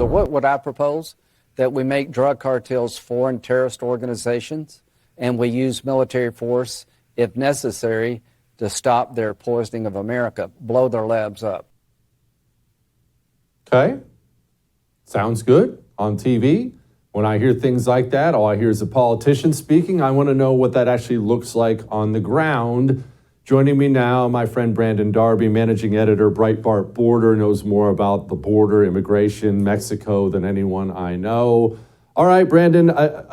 So what would I propose? That we make drug cartels foreign terrorist organizations, and we use military force, if necessary, to stop their poisoning of America, blow their labs up. Okay. Sounds good on TV. When I hear things like that, all I hear is a politician speaking. I want to know what that actually looks like on the ground. Joining me now, my friend Brandon Darby, managing editor, Breitbart Border, knows more about the border, immigration, Mexico than anyone I know. All right, Brandon,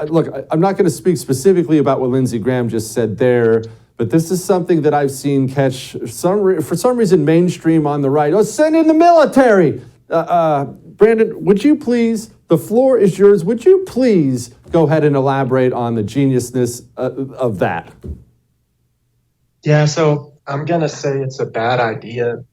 look, I'm not going to speak specifically about what Lindsey Graham just said there, but this is something that I've seen catch, for some reason, mainstream on the right. Oh, send in the military! Brandon, would you please, the floor is yours, would you please go ahead and elaborate on the geniusness of that? Yeah, so I'm going to say it's a bad idea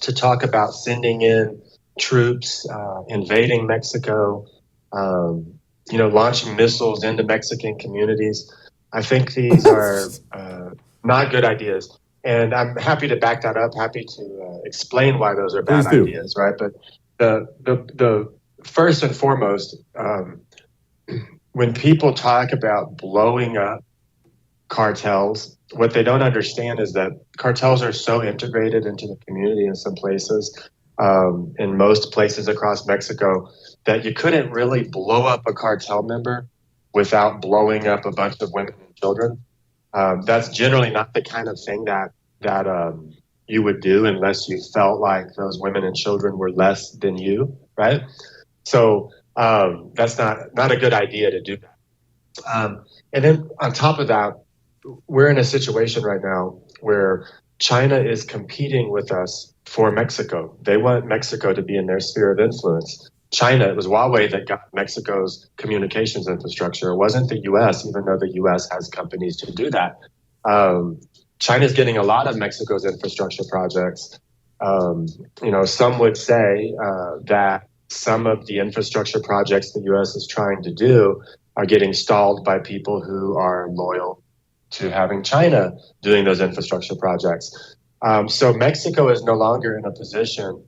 to talk about sending in troops, invading Mexico, launching missiles into Mexican communities. I think these are not good ideas. And I'm happy to back that up, happy to explain why those are bad ideas, right? But the first and foremost, when people talk about blowing up cartels, what they don't understand is that cartels are so integrated into the community in some places, in most places across Mexico, that you couldn't really blow up a cartel member without blowing up a bunch of women and children. That's generally not the kind of thing that you would do unless you felt like those women and children were less than you, right? So that's not a good idea to do that. And then on top of that, we're in a situation right now where China is competing with us for Mexico. They want Mexico to be in their sphere of influence. China, it was Huawei that got Mexico's communications infrastructure. It wasn't the U.S., even though the U.S. has companies to do that. China's getting a lot of Mexico's infrastructure projects. Some would say that some of the infrastructure projects the U.S. is trying to do are getting stalled by people who are loyal to having China doing those infrastructure projects. So Mexico is no longer in a position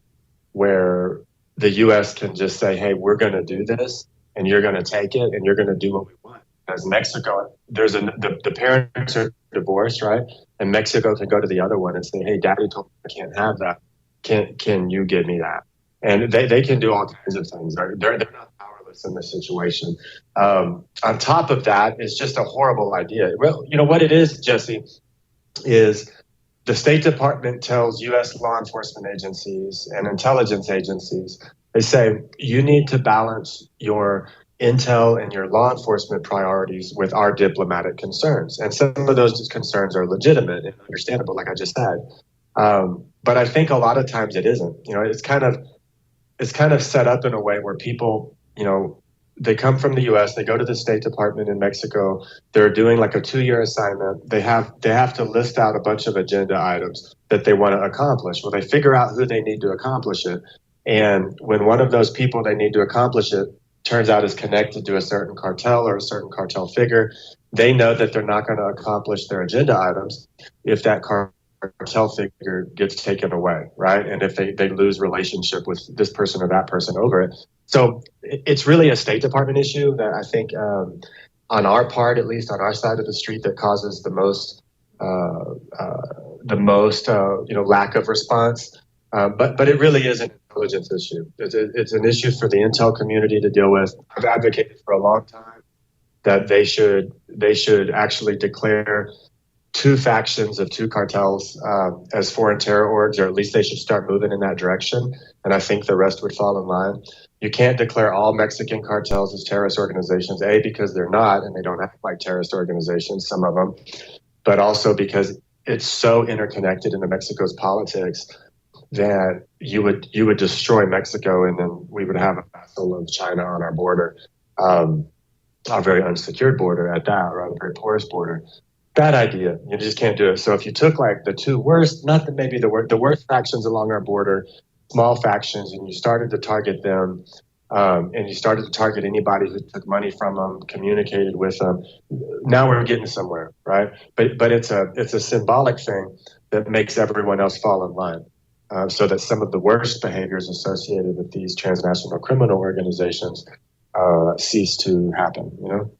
where the U.S. can just say, hey, we're going to do this, and you're going to take it, and you're going to do what we want. As Mexico, the parents are divorced, right? And Mexico can go to the other one and say, hey, daddy told me I can't have that. Can you give me that? And they can do all kinds of things. They're not powerless in this situation. On top of that, it's just a horrible idea. Well, what it is, Jesse, is the State Department tells U.S. law enforcement agencies and intelligence agencies, they say, you need to balance your intel and your law enforcement priorities with our diplomatic concerns. And some of those concerns are legitimate and understandable, like I just said. But I think a lot of times it isn't. It's kind of set up in a way where people, they come from the U.S., they go to the State Department in Mexico, they're doing like a 2-year assignment. They have to list out a bunch of agenda items that they want to accomplish. Well, they figure out who they need to accomplish it. And when one of those people they need to accomplish it turns out is connected to a certain cartel or a certain cartel figure, they know that they're not going to accomplish their agenda items if that cartel figure gets taken away, right? And if they lose relationship with this person or that person over it. So it's really a State Department issue that I think on our part, at least on our side of the street, that causes the most lack of response. But it really is an intelligence issue. It's an issue for the intel community to deal with. I've advocated for a long time that they should actually declare 2 factions of 2 cartels as foreign terror orgs, or at least they should start moving in that direction. And I think the rest would fall in line. You can't declare all Mexican cartels as terrorist organizations, A, because they're not, and they don't act like terrorist organizations, some of them, but also because it's so interconnected into Mexico's politics that you would destroy Mexico, and then we would have a vassal of China on our border, a very unsecured border at that, or a very porous border. Bad idea. You just can't do it. So if you took like the 2 worst, not that maybe the worst factions along our border, small factions, and you started to target them, and you started to target anybody who took money from them, communicated with them, now we're getting somewhere, right? But it's a symbolic thing that makes everyone else fall in line. so that some of the worst behaviors associated with these transnational criminal organizations cease to happen.